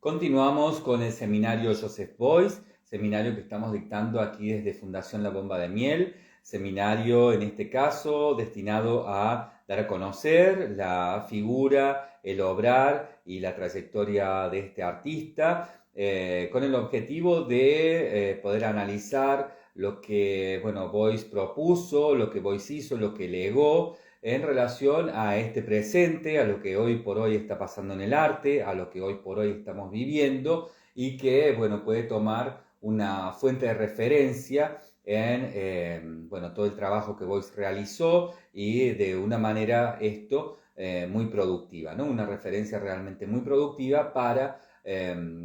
Continuamos con el seminario Joseph Beuys, seminario que estamos dictando aquí desde Fundación La Bomba de Miel, seminario en este caso destinado a dar a conocer la figura, el obrar y la trayectoria de este artista, con el objetivo de poder analizar lo que Beuys propuso, lo que Beuys hizo, lo que legó, en relación a este presente, a lo que hoy por hoy está pasando en el arte, a lo que hoy por hoy estamos viviendo y que, puede tomar una fuente de referencia en, todo el trabajo que Beuys realizó y de una manera muy productiva, ¿no? Una referencia realmente muy productiva para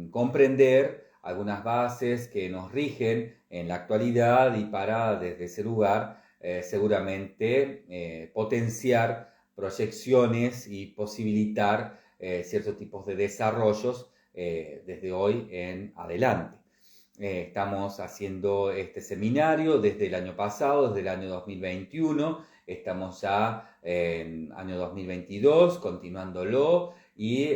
comprender algunas bases que nos rigen en la actualidad y para desde ese lugar seguramente potenciar proyecciones y posibilitar ciertos tipos de desarrollos desde hoy en adelante. Estamos haciendo este seminario desde el año pasado, desde el año 2021, estamos ya en año 2022, continuándolo y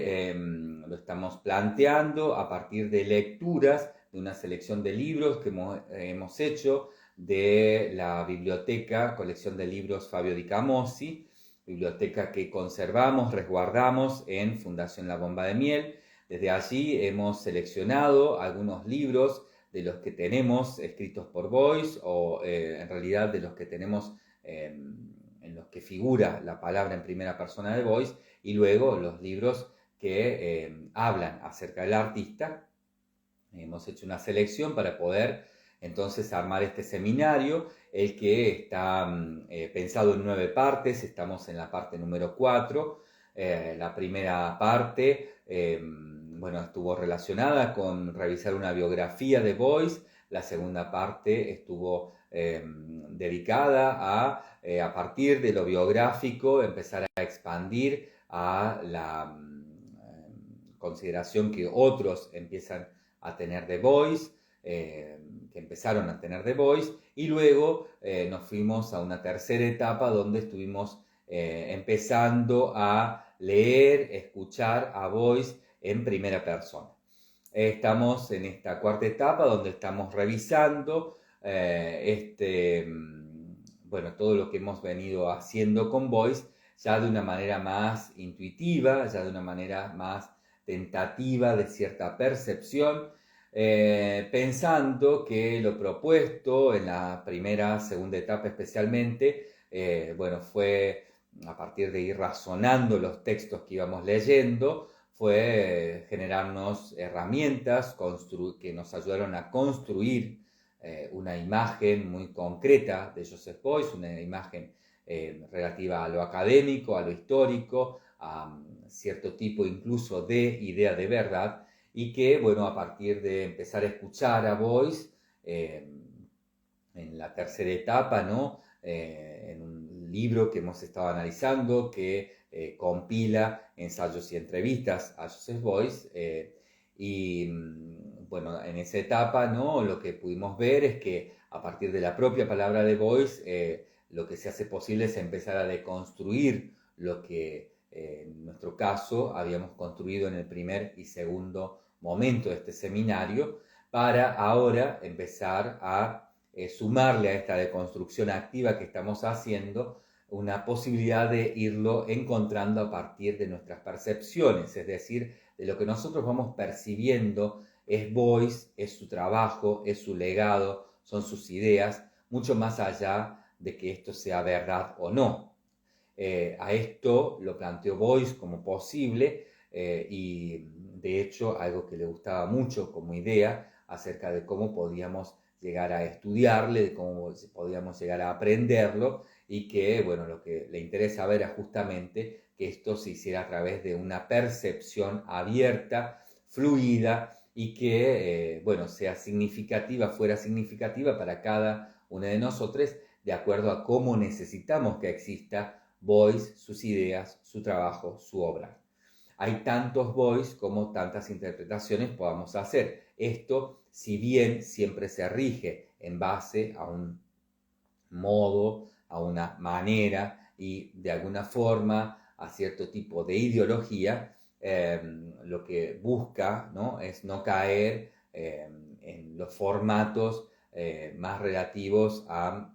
lo estamos planteando a partir de lecturas, de una selección de libros que hemos hecho de la biblioteca, colección de libros Fabio Di Camossi, biblioteca que conservamos, resguardamos en Fundación La Bomba de Miel. Desde allí hemos seleccionado algunos libros de los que tenemos escritos por Beuys o en realidad de los que tenemos en los que figura la palabra en primera persona de Beuys y luego los libros que hablan acerca del artista. Hemos hecho una selección para poder entonces armar este seminario, el que está pensado en 9 partes, estamos en la parte número 4. La primera parte estuvo relacionada con revisar una biografía de Beuys, la segunda parte estuvo dedicada a partir de lo biográfico, empezar a expandir a la consideración que otros empiezan a tener de Beuys, que empezaron a tener de Beuys, y luego nos fuimos a una tercera etapa donde estuvimos empezando a leer, escuchar a Beuys en primera persona. Estamos en esta cuarta etapa donde estamos revisando todo lo que hemos venido haciendo con Beuys, ya de una manera más intuitiva, ya de una manera más tentativa de cierta percepción, pensando que lo propuesto en la segunda etapa especialmente, fue a partir de ir razonando los textos que íbamos leyendo, fue generarnos herramientas que nos ayudaron a construir una imagen muy concreta de Joseph Beuys, una imagen relativa a lo académico, a lo histórico, a cierto tipo incluso de idea de verdad, y que, a partir de empezar a escuchar a Beuys, en la tercera etapa, ¿no? En un libro que hemos estado analizando que compila ensayos y entrevistas a Joseph Beuys, en esa etapa, ¿no? Lo que pudimos ver es que a partir de la propia palabra de Beuys, lo que se hace posible es empezar a deconstruir lo que en nuestro caso habíamos construido en el primer y segundo momento de este seminario, para ahora empezar a sumarle a esta deconstrucción activa que estamos haciendo una posibilidad de irlo encontrando a partir de nuestras percepciones, es decir, de lo que nosotros vamos percibiendo es Beuys, es su trabajo, es su legado, son sus ideas, mucho más allá de que esto sea verdad o no. A esto lo planteó Beuys como posible y de hecho algo que le gustaba mucho como idea acerca de cómo podíamos llegar a estudiarle, de cómo podíamos llegar a aprenderlo y que, lo que le interesa ver es justamente que esto se hiciera a través de una percepción abierta, fluida y que, fuera significativa para cada uno de nosotros de acuerdo a cómo necesitamos que exista Beuys, sus ideas, su trabajo, su obra. Hay tantos Beuys como tantas interpretaciones podamos hacer. Esto, si bien siempre se rige en base a un modo, a una manera y de alguna forma a cierto tipo de ideología, lo que busca, ¿no? Es no caer en los formatos más relativos a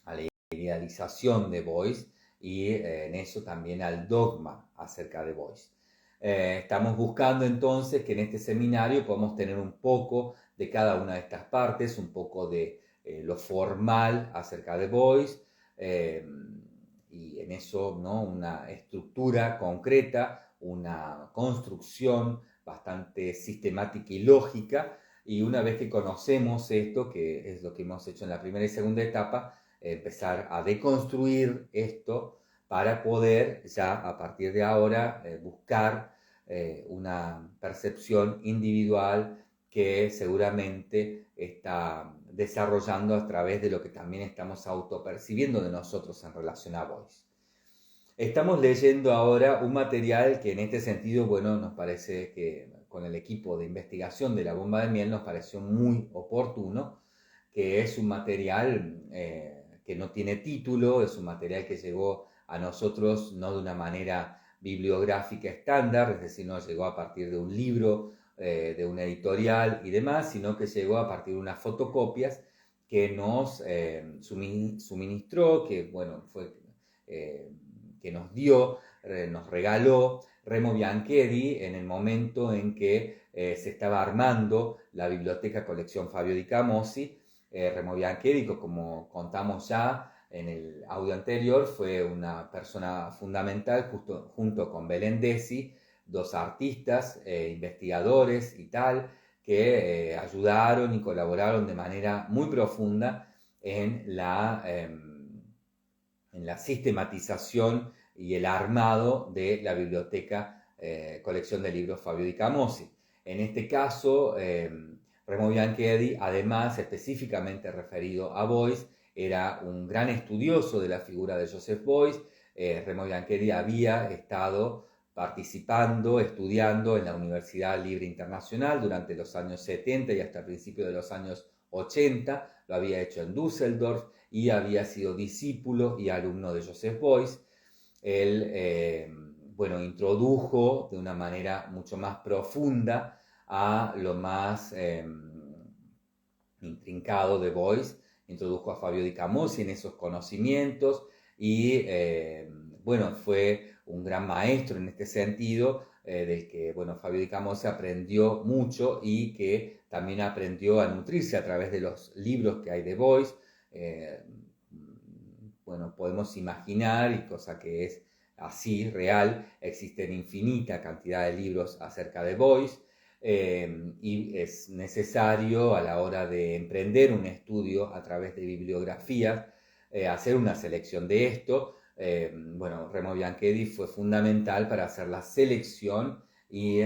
la idealización de Boyce y en eso también al dogma acerca de Boyce. Estamos buscando entonces que en este seminario podamos tener un poco de cada una de estas partes, un poco de lo formal acerca de Boyce, y en eso, ¿no? Una estructura concreta, una construcción bastante sistemática y lógica, y una vez que conocemos esto, que es lo que hemos hecho en la primera y segunda etapa, empezar a deconstruir esto para poder ya a partir de ahora buscar una percepción individual que seguramente está desarrollando a través de lo que también estamos autopercibiendo de nosotros en relación a Boyce. Estamos leyendo ahora un material que en este sentido, bueno, nos parece que con el equipo de investigación de la bomba de miel nos pareció muy oportuno, que es un material que no tiene título, es un material que llegó a nosotros no de una manera bibliográfica estándar, es decir, no llegó a partir de un libro, de una editorial y demás, sino que llegó a partir de unas fotocopias que nos suministró, que bueno, fue, que nos dio, nos regaló Remo Bianchedi en el momento en que se estaba armando la biblioteca colección Fabio Di Camossi. Remo Bianchedi, como contamos ya en el audio anterior, fue una persona fundamental junto con Belén Desi, dos artistas, investigadores y tal, que ayudaron y colaboraron de manera muy profunda en la sistematización y el armado de la biblioteca colección de libros Fabio Di Camossi. En este caso, Remo Bianchedi, además específicamente referido a Boyce, era un gran estudioso de la figura de Joseph Boyce. Remo Bianchedi había estado participando, estudiando en la Universidad Libre Internacional durante los años 70 y hasta principios de los años 80, lo había hecho en Düsseldorf y había sido discípulo y alumno de Joseph Boyce. Él, bueno, introdujo de una manera mucho más profunda a lo más intrincado de Boyce, introdujo a Fabio Di Camossi en esos conocimientos y, bueno, fue un gran maestro en este sentido, del que, bueno, Fabio Di Camossi aprendió mucho y que también aprendió a nutrirse a través de los libros que hay de Boyce. Bueno, podemos imaginar, y cosa que es así, real, existen infinita cantidad de libros acerca de Boyce, y es necesario a la hora de emprender un estudio a través de bibliografías, hacer una selección de esto. Bueno, Remo Bianchedi fue fundamental para hacer la selección y,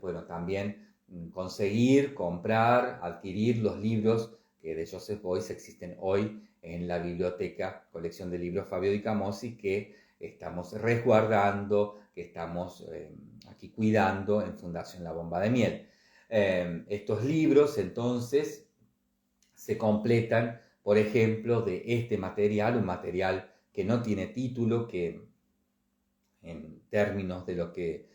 bueno, también conseguir, comprar, adquirir los libros que de Joseph Boyce existen hoy en la biblioteca, colección de libros Fabio Di Camossi, que estamos resguardando, que estamos aquí cuidando en Fundación La Bomba de Miel. Estos libros entonces se completan, por ejemplo, de este material, un material que no tiene título, que en términos de lo que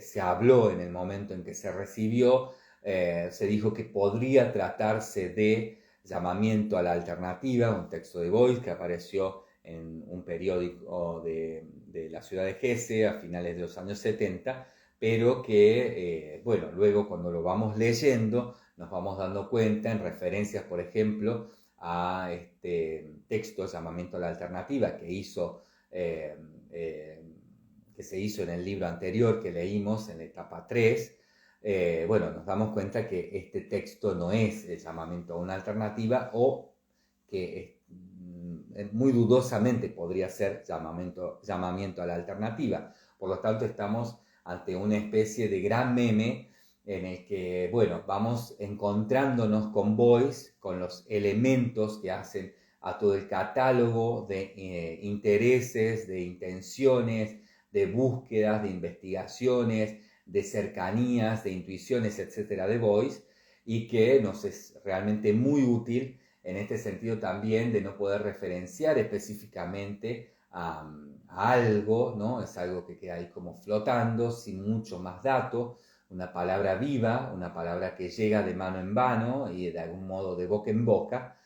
se habló en el momento en que se recibió, se dijo que podría tratarse de Llamamiento a la Alternativa, un texto de Boyce que apareció en un periódico de la ciudad de Hesse a finales de los años 70, pero que, bueno, luego cuando lo vamos leyendo nos vamos dando cuenta en referencias, por ejemplo, a este texto, Llamamiento a la Alternativa, que se hizo en el libro anterior que leímos en la etapa 3, bueno, nos damos cuenta que este texto no es el llamamiento a una alternativa, o que muy dudosamente podría ser llamamiento a la alternativa. Por lo tanto, estamos ante una especie de gran meme en el que, bueno, vamos encontrándonos con Boyce, con los elementos que hacen a todo el catálogo de intereses, de intenciones, de búsquedas, de investigaciones, de cercanías, de intuiciones, etcétera, de Boyce, y que nos es realmente muy útil en este sentido también de no poder referenciar específicamente a algo, ¿no? Es algo que queda ahí como flotando, sin mucho más dato, una palabra viva, una palabra que llega de mano en mano y de algún modo de boca en boca,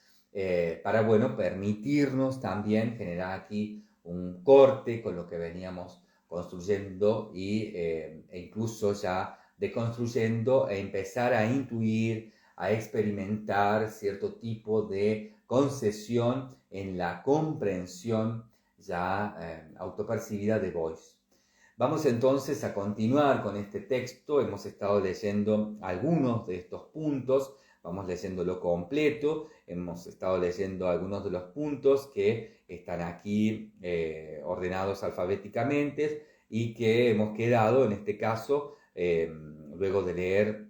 para, bueno, permitirnos también generar aquí un corte con lo que veníamos construyendo e incluso ya deconstruyendo e empezar a intuir, a experimentar cierto tipo de concesión en la comprensión ya autopercibida de Boyce. Vamos entonces a continuar con este texto. Hemos estado leyendo algunos de estos puntos, vamos leyéndolo completo, hemos estado leyendo algunos de los puntos que están aquí ordenados alfabéticamente y que hemos quedado, en este caso, luego de leer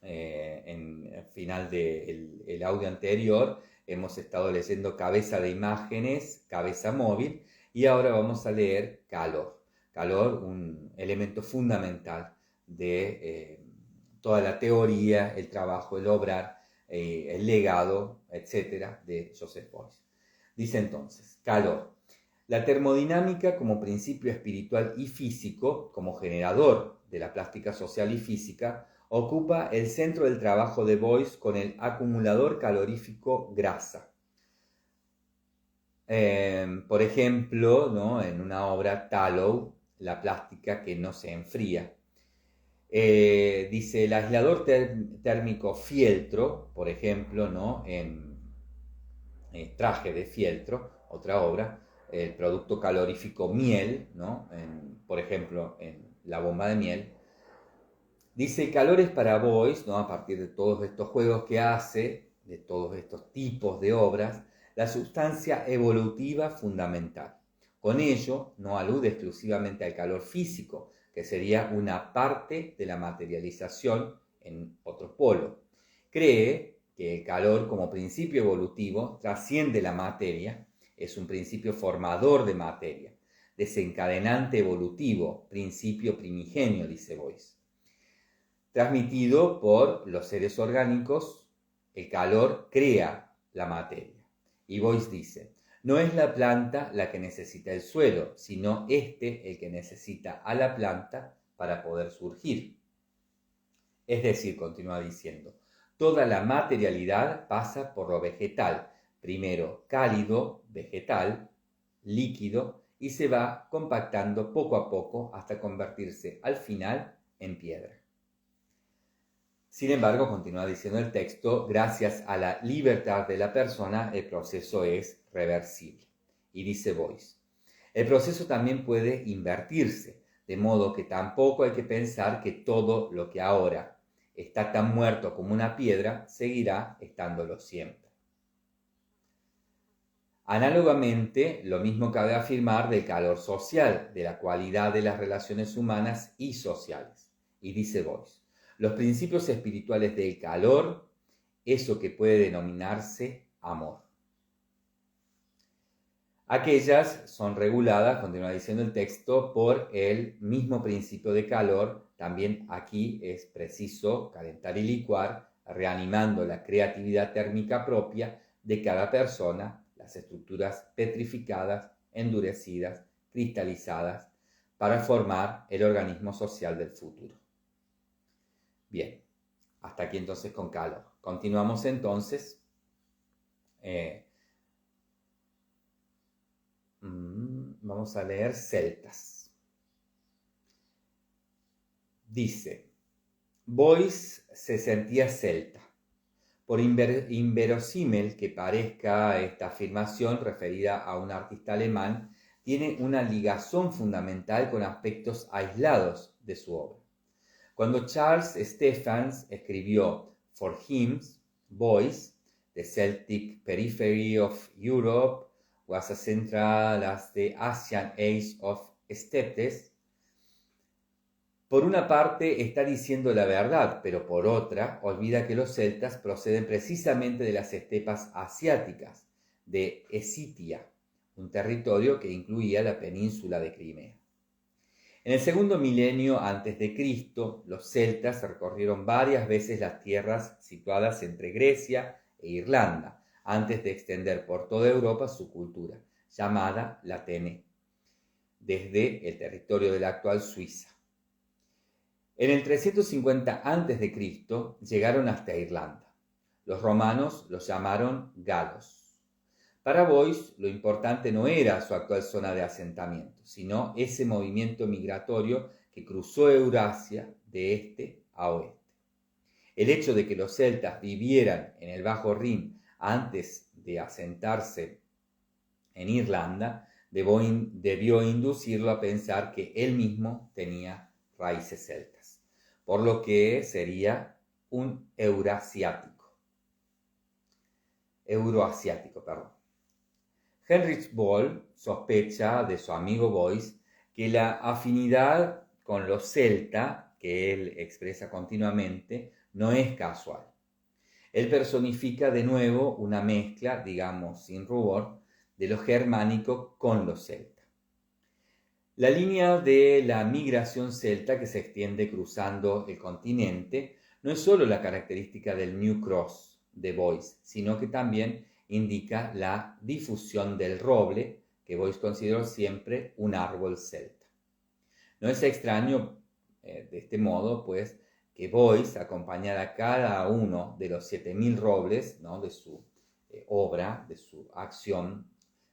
en el final del audio anterior, hemos estado leyendo cabeza de imágenes, cabeza móvil, y ahora vamos a leer calor. Calor, un elemento fundamental de toda la teoría, el trabajo, el obrar, el legado, etc. de Joseph Beuys. Dice entonces, calor. La termodinámica como principio espiritual y físico, como generador de la plástica social y física, ocupa el centro del trabajo de Beuys con el acumulador calorífico grasa. Por ejemplo, ¿no? En una obra Tallow, la plástica que no se enfría. Dice el aislador térmico fieltro, por ejemplo, ¿no? En Traje de fieltro, otra obra, el producto calorífico miel, ¿no? Por ejemplo, en La bomba de miel. Dice, calor es para Beuys, ¿no? A partir de todos estos juegos que hace, de todos estos tipos de obras, la sustancia evolutiva fundamental. Con ello, no alude exclusivamente al calor físico, que sería una parte de la materialización en otro polo. Cree que el calor como principio evolutivo trasciende la materia, es un principio formador de materia, desencadenante evolutivo, principio primigenio, dice Beuys. Transmitido por los seres orgánicos, el calor crea la materia. Y Beuys dice, no es la planta la que necesita el suelo, sino este el que necesita a la planta para poder surgir. Es decir, continúa diciendo, toda la materialidad pasa por lo vegetal, primero cálido, vegetal, líquido, y se va compactando poco a poco hasta convertirse al final en piedra. Sin embargo, continúa diciendo el texto, gracias a la libertad de la persona, el proceso es reversible. Y dice Beuys, el proceso también puede invertirse, de modo que tampoco hay que pensar que todo lo que ahora está tan muerto como una piedra, seguirá estándolo siempre. Análogamente, lo mismo cabe afirmar del calor social, de la cualidad de las relaciones humanas y sociales. Y dice Beuys, los principios espirituales del calor, eso que puede denominarse amor. Aquellas son reguladas, continúa diciendo el texto, por el mismo principio de calor. También aquí es preciso calentar y licuar, reanimando la creatividad térmica propia de cada persona, las estructuras petrificadas, endurecidas, cristalizadas, para formar el organismo social del futuro. Bien, hasta aquí entonces con calor. Continuamos entonces. Vamos a leer celtas. Dice, Beuys se sentía celta. Por inverosímil que parezca esta afirmación referida a un artista alemán, tiene una ligazón fundamental con aspectos aislados de su obra. Cuando Charles Stephens escribió For Hymns, Beuys, The Celtic Periphery of Europe was as central as the Asian Age of Steppes, por una parte está diciendo la verdad, pero por otra olvida que los celtas proceden precisamente de las estepas asiáticas, de Escitia, un territorio que incluía la península de Crimea. En el segundo milenio antes de Cristo, los celtas recorrieron varias veces las tierras situadas entre Grecia e Irlanda, antes de extender por toda Europa su cultura, llamada la Téne, desde el territorio de la actual Suiza. En el 350 a.C. llegaron hasta Irlanda. Los romanos los llamaron galos. Para Boyce, lo importante no era su actual zona de asentamiento, sino ese movimiento migratorio que cruzó Eurasia de este a oeste. El hecho de que los celtas vivieran en el Bajo Rin antes de asentarse en Irlanda debió inducirlo a pensar que él mismo tenía raíces celtas, por lo que sería un euroasiático. Heinrich Böll sospecha de su amigo Boyce que la afinidad con los celta, que él expresa continuamente, no es casual. Él personifica de nuevo una mezcla, digamos sin rubor, de lo germánico con lo celta. La línea de la migración celta que se extiende cruzando el continente no es solo la característica del New Cross de Boyce, sino que también indica la difusión del roble, que Boyce consideró siempre un árbol celta. No es extraño, de este modo, pues, que Boyce acompañara a cada uno de los 7.000 robles, ¿no?, de su obra, de su acción,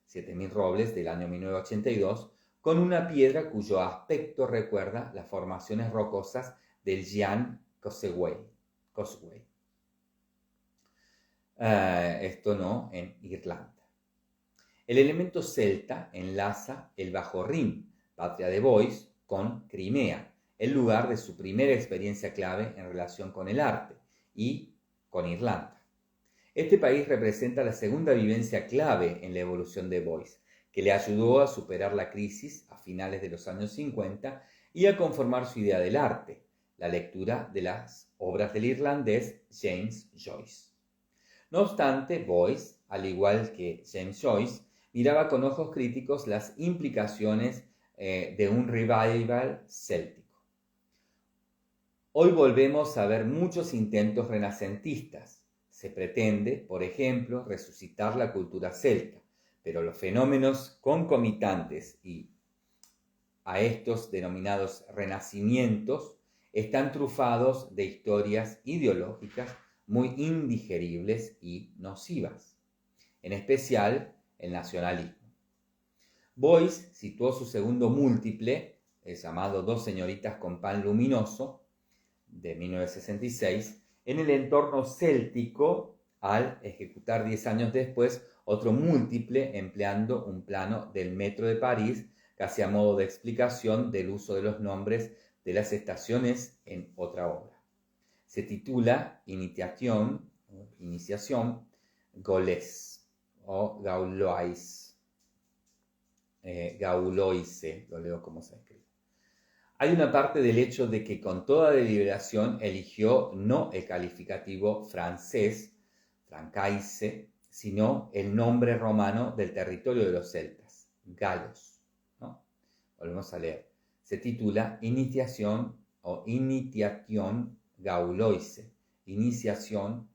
7.000 robles del año 1982, con una piedra cuyo aspecto recuerda las formaciones rocosas del Jan Causeway. Esto no en Irlanda. El elemento celta enlaza el Bajo Rin, patria de Boyce, con Crimea, el lugar de su primera experiencia clave en relación con el arte, y con Irlanda. Este país representa la segunda vivencia clave en la evolución de Boyce, que le ayudó a superar la crisis a finales de los años 50 y a conformar su idea del arte, la lectura de las obras del irlandés James Joyce. No obstante, Boyce, al igual que James Joyce, miraba con ojos críticos las implicaciones de un revival céltico. Hoy volvemos a ver muchos intentos renacentistas. Se pretende, por ejemplo, resucitar la cultura celta, pero los fenómenos concomitantes y a estos denominados renacimientos están trufados de historias ideológicas muy indigeribles y nocivas, en especial el nacionalismo. Boyce situó su segundo múltiple, el llamado Dos señoritas con pan luminoso, de 1966, en el entorno céltico, al ejecutar 10 años después otro múltiple empleando un plano del metro de París, casi a modo de explicación del uso de los nombres de las estaciones en otra obra. Se titula Initiación Gauloise o Gauloise, lo leo como se escribe. Hay una parte del hecho de que con toda deliberación eligió no el calificativo francés, francaise, sino el nombre romano del territorio de los celtas, galos, ¿no? Volvemos a leer. Se titula Initiación Gauloise, iniciación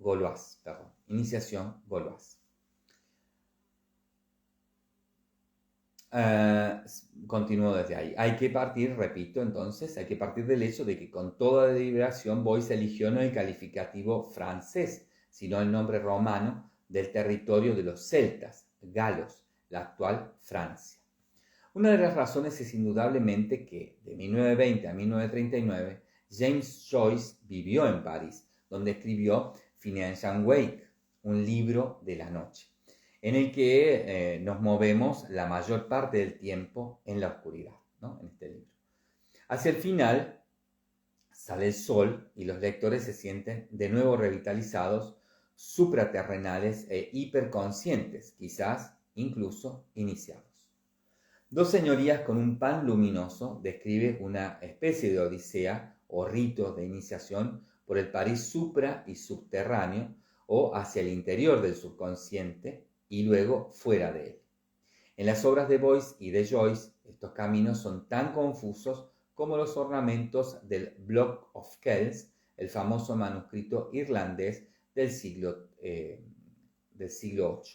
gauloise, iniciación gauloise. Continúo desde ahí. Hay que partir del hecho de que con toda deliberación Boyce eligió no el calificativo francés, sino el nombre romano del territorio de los celtas, galos, la actual Francia. Una de las razones es indudablemente que de 1920 a 1939 James Joyce vivió en París, donde escribió Phineas and Wake, un libro de la noche, en el que nos movemos la mayor parte del tiempo en la oscuridad, ¿no?, en este libro. Hacia el final sale el sol y los lectores se sienten de nuevo revitalizados, supraterrenales e hiperconscientes, quizás incluso iniciados. Dos señorías con un pan luminoso describe una especie de odisea o rito de iniciación por el París supra y subterráneo o hacia el interior del subconsciente y luego fuera de él. En las obras de Boyce y de Joyce, estos caminos son tan confusos como los ornamentos del Block of Kells, el famoso manuscrito irlandés del siglo del siglo VIII.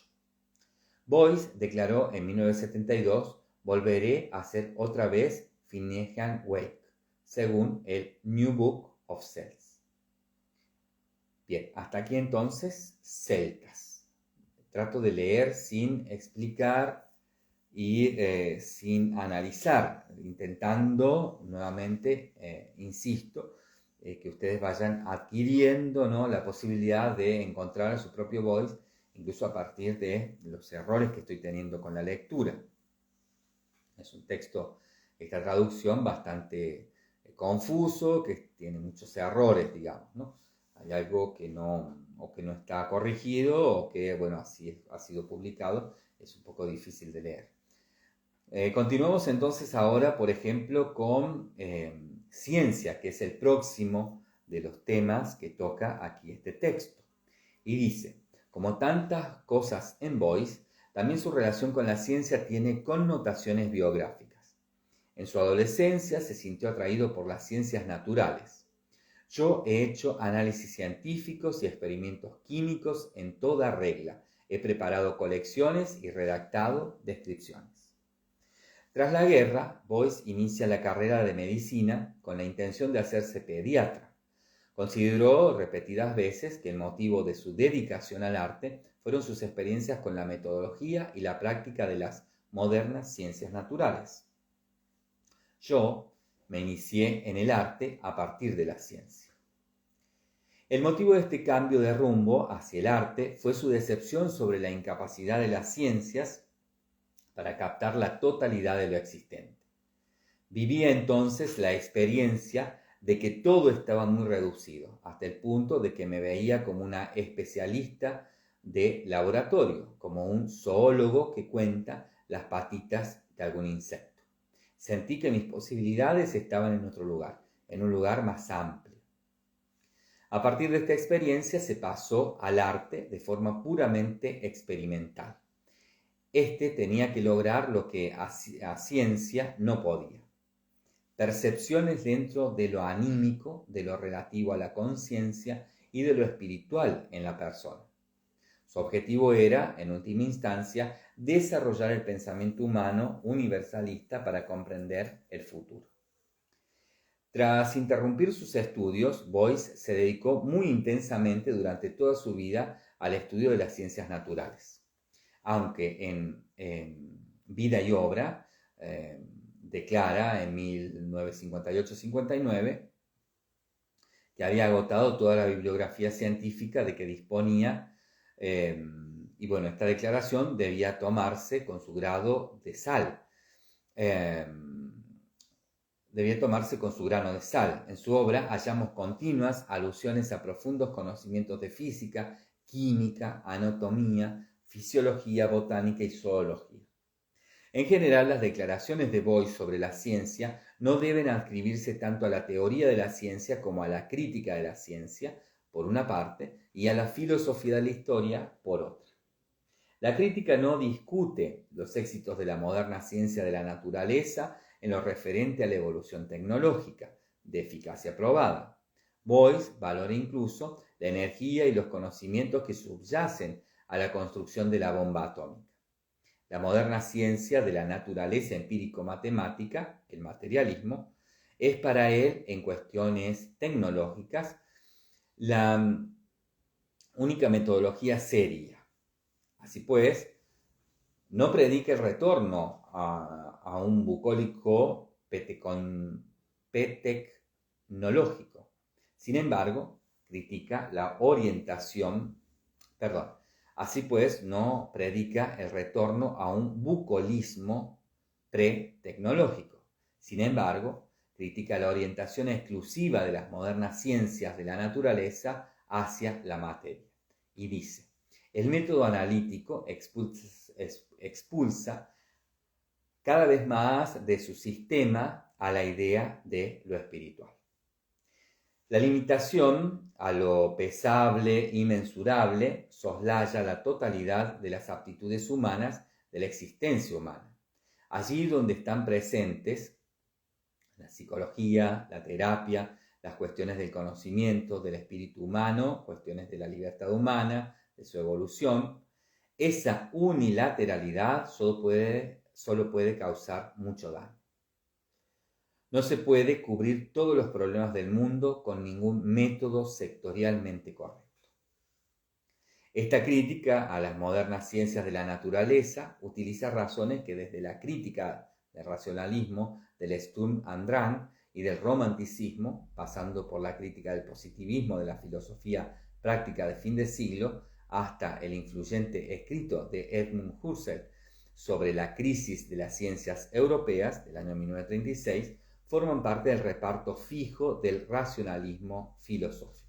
Boyce declaró en 1972: volveré a ser otra vez Phineas Wake, según el New Book of Celts. Bien, hasta aquí entonces, celtas. Trato de leer sin explicar y sin analizar, intentando nuevamente, insisto, que ustedes vayan adquiriendo, ¿no?, la posibilidad de encontrar su propio Boyce, incluso a partir de los errores que estoy teniendo con la lectura. Es un texto, esta traducción, bastante confuso, que tiene muchos errores, digamos, ¿no? Hay algo que no está corregido, o que, bueno, así ha sido publicado, es un poco difícil de leer. Continuamos entonces ahora, por ejemplo, con ciencia, que es el próximo de los temas que toca aquí este texto. Y dice: como tantas cosas en Boyce, también su relación con la ciencia tiene connotaciones biográficas. En su adolescencia se sintió atraído por las ciencias naturales. Yo he hecho análisis científicos y experimentos químicos en toda regla. He preparado colecciones y redactado descripciones. Tras la guerra, Boyce inicia la carrera de medicina con la intención de hacerse pediatra. Consideró repetidas veces que el motivo de su dedicación al arte fueron sus experiencias con la metodología y la práctica de las modernas ciencias naturales. Yo me inicié en el arte a partir de la ciencia. El motivo de este cambio de rumbo hacia el arte fue su decepción sobre la incapacidad de las ciencias para captar la totalidad de lo existente. Vivía entonces la experiencia de que todo estaba muy reducido, hasta el punto de que me veía como una especialista de laboratorio, como un zoólogo que cuenta las patitas de algún insecto. Sentí que mis posibilidades estaban en otro lugar, en un lugar más amplio. A partir de esta experiencia se pasó al arte de forma puramente experimental. Este tenía que lograr lo que a ciencia no podía: percepciones dentro de lo anímico, de lo relativo a la conciencia y de lo espiritual en la persona. Su objetivo era, en última instancia, desarrollar el pensamiento humano universalista para comprender el futuro. Tras interrumpir sus estudios, Boyce se dedicó muy intensamente durante toda su vida al estudio de las ciencias naturales. Aunque en Vida y Obra declara en 1958-59 que había agotado toda la bibliografía científica de que disponía, y bueno, esta declaración debía tomarse con su grado de sal. Debía tomarse con su grano de sal. En su obra hallamos continuas alusiones a profundos conocimientos de física, química, anatomía, fisiología, botánica y zoología. En general, las declaraciones de Boyce sobre la ciencia no deben adscribirse tanto a la teoría de la ciencia como a la crítica de la ciencia, por una parte, y a la filosofía de la historia, por otra. La crítica no discute los éxitos de la moderna ciencia de la naturaleza en lo referente a la evolución tecnológica, de eficacia probada. Boyce valora incluso la energía y los conocimientos que subyacen a la construcción de la bomba atómica. La moderna ciencia de la naturaleza empírico-matemática, el materialismo, es para él, en cuestiones tecnológicas, la única metodología seria. Así pues, no predica el retorno a un bucólico petecnológico. Sin embargo, critica la orientación, así pues, no predica el retorno a un bucolismo pre-tecnológico. Sin embargo, critica la orientación exclusiva de las modernas ciencias de la naturaleza hacia la materia. Y dice: el método analítico expulsa cada vez más de su sistema a la idea de lo espiritual. La limitación a lo pesable y mensurable soslaya la totalidad de las aptitudes humanas de la existencia humana. Allí donde están presentes la psicología, la terapia, las cuestiones del conocimiento, del espíritu humano, cuestiones de la libertad humana, de su evolución, Esa unilateralidad solo puede causar mucho daño. No se puede cubrir todos los problemas del mundo con ningún método sectorialmente correcto. Esta crítica a las modernas ciencias de la naturaleza utiliza razones que desde la crítica del racionalismo, del Sturm und Drang y del romanticismo, pasando por la crítica del positivismo de la filosofía práctica de fin de siglo, hasta el influyente escrito de Edmund Husserl sobre la crisis de las ciencias europeas del año 1936, forman parte del reparto fijo del racionalismo filosófico.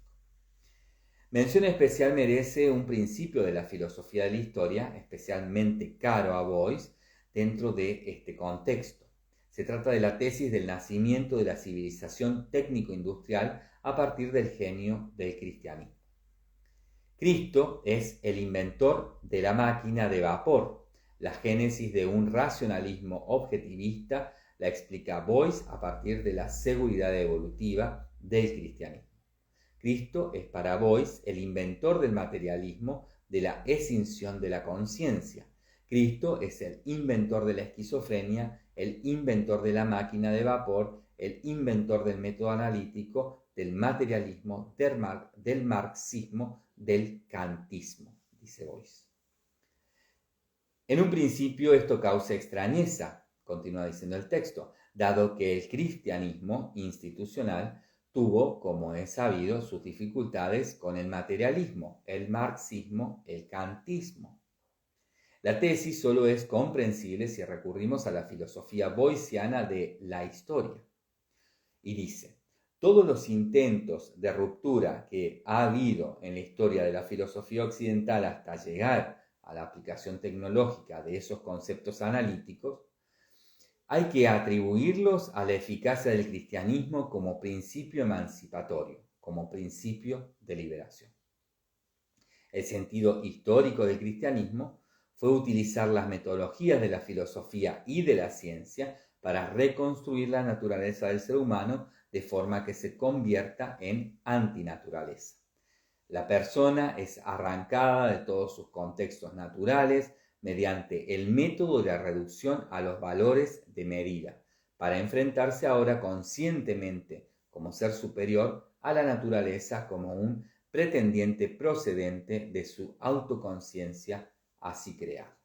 Mención especial merece un principio de la filosofía de la historia, especialmente caro a Boyce, dentro de este contexto. Se trata de la tesis del nacimiento de la civilización técnico-industrial a partir del genio del cristianismo. Cristo es el inventor de la máquina de vapor. La génesis de un racionalismo objetivista la explica Boyce a partir de la seguridad evolutiva del cristianismo. Cristo es para Boyce el inventor del materialismo, de la escinsión de la conciencia. Cristo es el inventor de la esquizofrenia, el inventor de la máquina de vapor, el inventor del método analítico, del materialismo, del marxismo, del kantismo, dice Boyce. En un principio esto causa extrañeza, continúa diciendo el texto, dado que el cristianismo institucional tuvo, como es sabido, sus dificultades con el materialismo, el marxismo, el kantismo. La tesis solo es comprensible si recurrimos a la filosofía boyciana de la historia. Y dice, todos los intentos de ruptura que ha habido en la historia de la filosofía occidental hasta llegar a la aplicación tecnológica de esos conceptos analíticos, hay que atribuirlos a la eficacia del cristianismo como principio emancipatorio, como principio de liberación. El sentido histórico del cristianismo fue utilizar las metodologías de la filosofía y de la ciencia para reconstruir la naturaleza del ser humano de forma que se convierta en antinaturaleza. La persona es arrancada de todos sus contextos naturales mediante el método de la reducción a los valores de medida, para enfrentarse ahora conscientemente como ser superior a la naturaleza como un pretendiente procedente de su autoconciencia así creada.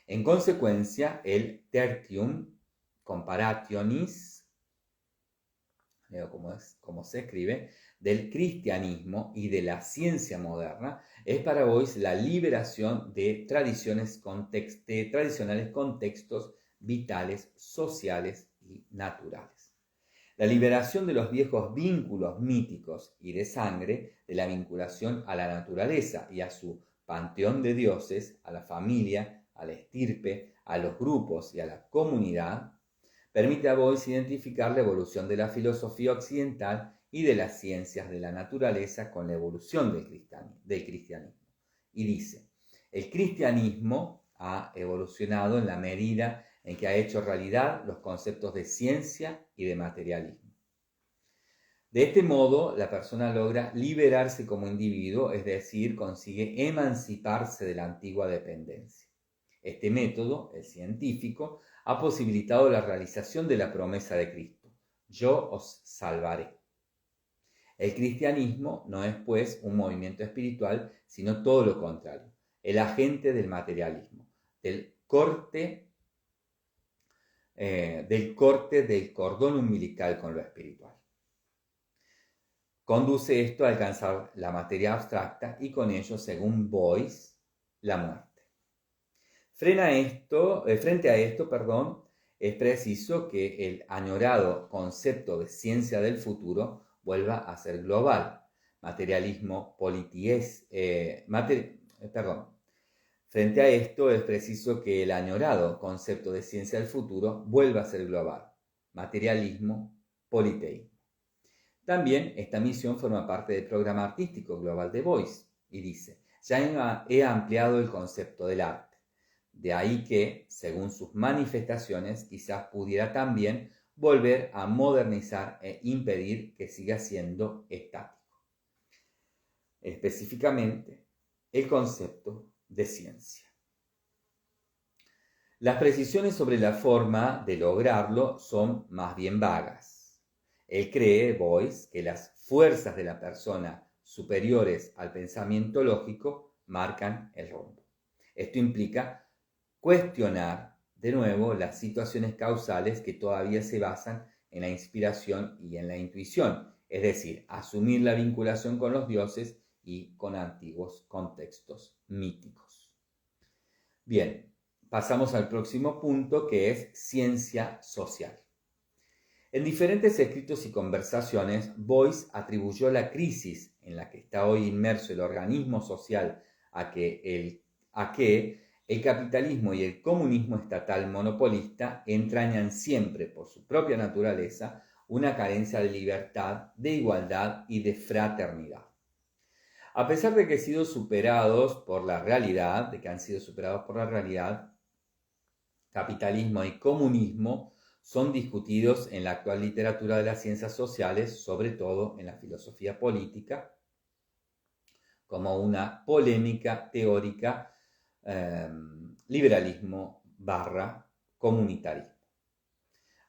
En consecuencia, el tertium comparationis, leo como se escribe, del cristianismo y de la ciencia moderna es para Boyce la liberación de tradicionales contextos vitales, sociales y naturales. La liberación de los viejos vínculos míticos y de sangre, de la vinculación a la naturaleza y a su panteón de dioses, a la familia, a la estirpe, a los grupos y a la comunidad, permite a Boyce identificar la evolución de la filosofía occidental y de las ciencias de la naturaleza con la evolución del cristianismo. Y dice, el cristianismo ha evolucionado en la medida en que ha hecho realidad los conceptos de ciencia y de materialismo. De este modo, la persona logra liberarse como individuo, es decir, consigue emanciparse de la antigua dependencia. Este método, el científico, ha posibilitado la realización de la promesa de Cristo: yo os salvaré. El cristianismo no es, pues, un movimiento espiritual, sino todo lo contrario, el agente del materialismo, del corte del cordón umbilical con lo espiritual. Conduce esto a alcanzar la materia abstracta y con ello, según Boyce, la muerte. Frente a esto, es preciso que el añorado concepto de ciencia del futuro vuelva a ser global. Frente a esto es preciso que el añorado concepto de ciencia del futuro vuelva a ser global. Materialismo, politeísmo. También esta misión forma parte del programa artístico global de Boyce y dice, ya he ampliado el concepto del arte. De ahí que, según sus manifestaciones, quizás pudiera también volver a modernizar e impedir que siga siendo estático. Específicamente, el concepto de ciencia. Las precisiones sobre la forma de lograrlo son más bien vagas. Él cree, Boyce, que las fuerzas de la persona superiores al pensamiento lógico marcan el rumbo. Esto implica cuestionar de nuevo las situaciones causales que todavía se basan en la inspiración y en la intuición, es decir, asumir la vinculación con los dioses y con antiguos contextos míticos. Bien, pasamos al próximo punto, que es ciencia social. En diferentes escritos y conversaciones, Boyce atribuyó la crisis en la que está hoy inmerso el organismo social a que el capitalismo y el comunismo estatal monopolista entrañan siempre, por su propia naturaleza, una carencia de libertad, de igualdad y de fraternidad. A pesar de que han sido superados por la realidad, capitalismo y comunismo son discutidos en la actual literatura de las ciencias sociales, sobre todo en la filosofía política, como una polémica teórica, liberalismo/comunitarismo.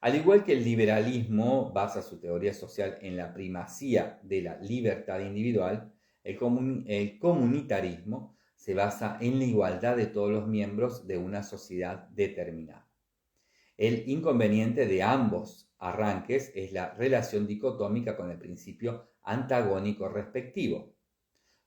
Al igual que el liberalismo basa su teoría social en la primacía de la libertad individual, el comunitarismo se basa en la igualdad de todos los miembros de una sociedad determinada. El inconveniente de ambos arranques es la relación dicotómica con el principio antagónico respectivo.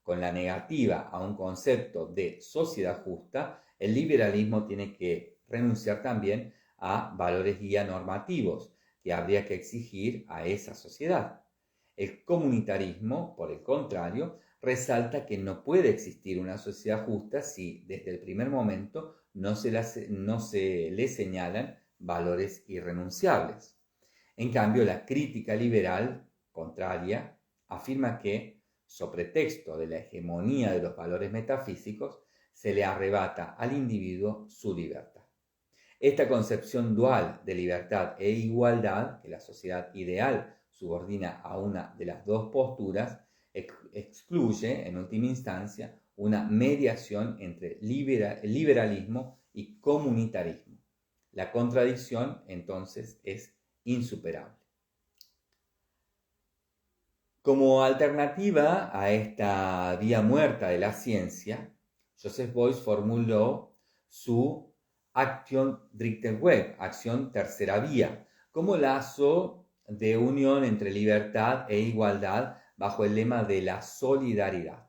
Con la negativa a un concepto de sociedad justa, el liberalismo tiene que renunciar también a valores guía normativos que habría que exigir a esa sociedad. El comunitarismo, por el contrario, resalta que no puede existir una sociedad justa si desde el primer momento no se le señalan valores irrenunciables. En cambio, la crítica liberal, contraria, afirma que, sobre pretexto de la hegemonía de los valores metafísicos, se le arrebata al individuo su libertad. Esta concepción dual de libertad e igualdad, que la sociedad ideal subordina a una de las dos posturas, excluye, en última instancia, una mediación entre liberalismo y comunitarismo. La contradicción, entonces, es insuperable. Como alternativa a esta vía muerta de la ciencia, Joseph Beuys formuló su Action Dritte Weg, acción tercera vía, como lazo de unión entre libertad e igualdad bajo el lema de la solidaridad.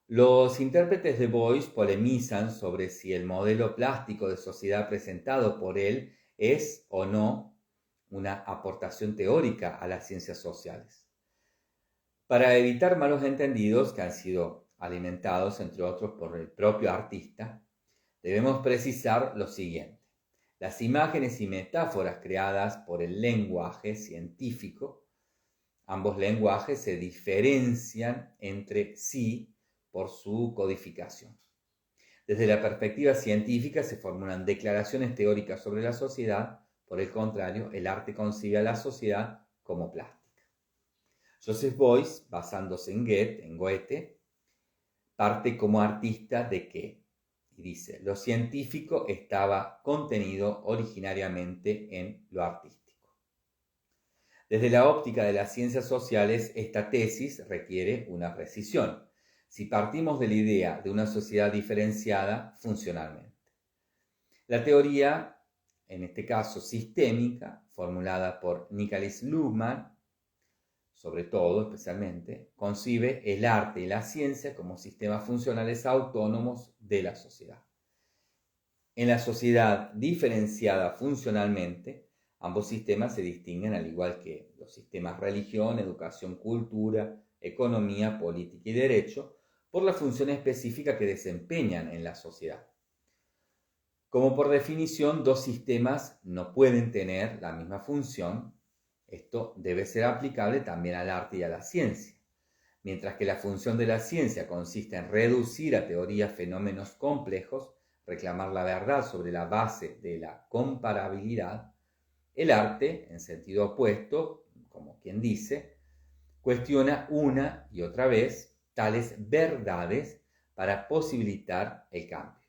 Los intérpretes de Beuys polemizan sobre si el modelo plástico de sociedad presentado por él es o no una aportación teórica a las ciencias sociales. Para evitar malos entendidos que han sido alimentados, entre otros, por el propio artista, debemos precisar lo siguiente. Las imágenes y metáforas creadas por el lenguaje científico, ambos lenguajes se diferencian entre sí por su codificación. Desde la perspectiva científica se formulan declaraciones teóricas sobre la sociedad. Por el contrario, el arte concibe a la sociedad como plástica. Joseph Beuys, basándose en Goethe, parte como artista de que, y dice, lo científico estaba contenido originariamente en lo artístico. Desde la óptica de las ciencias sociales, esta tesis requiere una precisión, si partimos de la idea de una sociedad diferenciada funcionalmente. La teoría, en este caso sistémica, formulada por Nikolaus Luhmann, sobre todo, especialmente, concibe el arte y la ciencia como sistemas funcionales autónomos de la sociedad. En la sociedad diferenciada funcionalmente, ambos sistemas se distinguen al igual que los sistemas religión, educación, cultura, economía, política y derecho, por la función específica que desempeñan en la sociedad. Como por definición, dos sistemas no pueden tener la misma función. Esto debe ser aplicable también al arte y a la ciencia. Mientras que la función de la ciencia consiste en reducir a teoría fenómenos complejos, reclamar la verdad sobre la base de la comparabilidad, el arte, en sentido opuesto, como quien dice, cuestiona una y otra vez tales verdades para posibilitar el cambio.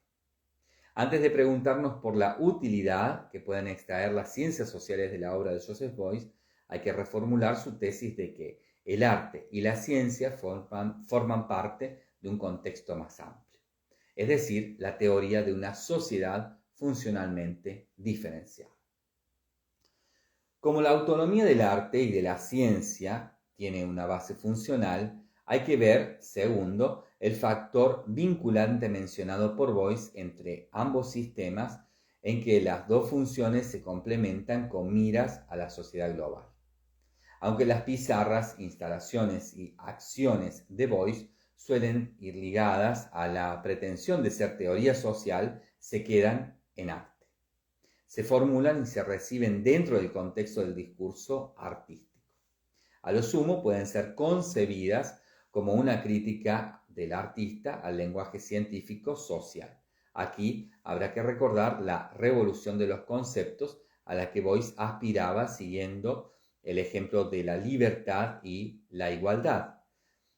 Antes de preguntarnos por la utilidad que pueden extraer las ciencias sociales de la obra de Joseph Beuys, hay que reformular su tesis de que el arte y la ciencia forman parte de un contexto más amplio, es decir, la teoría de una sociedad funcionalmente diferenciada. Como la autonomía del arte y de la ciencia tiene una base funcional, hay que ver, segundo, el factor vinculante mencionado por Beuys entre ambos sistemas, en que las dos funciones se complementan con miras a la sociedad global. Aunque las pizarras, instalaciones y acciones de Beuys suelen ir ligadas a la pretensión de ser teoría social, se quedan en arte. Se formulan y se reciben dentro del contexto del discurso artístico. A lo sumo pueden ser concebidas como una crítica del artista al lenguaje científico social. Aquí habrá que recordar la revolución de los conceptos a la que Beuys aspiraba siguiendo el ejemplo de la libertad y la igualdad.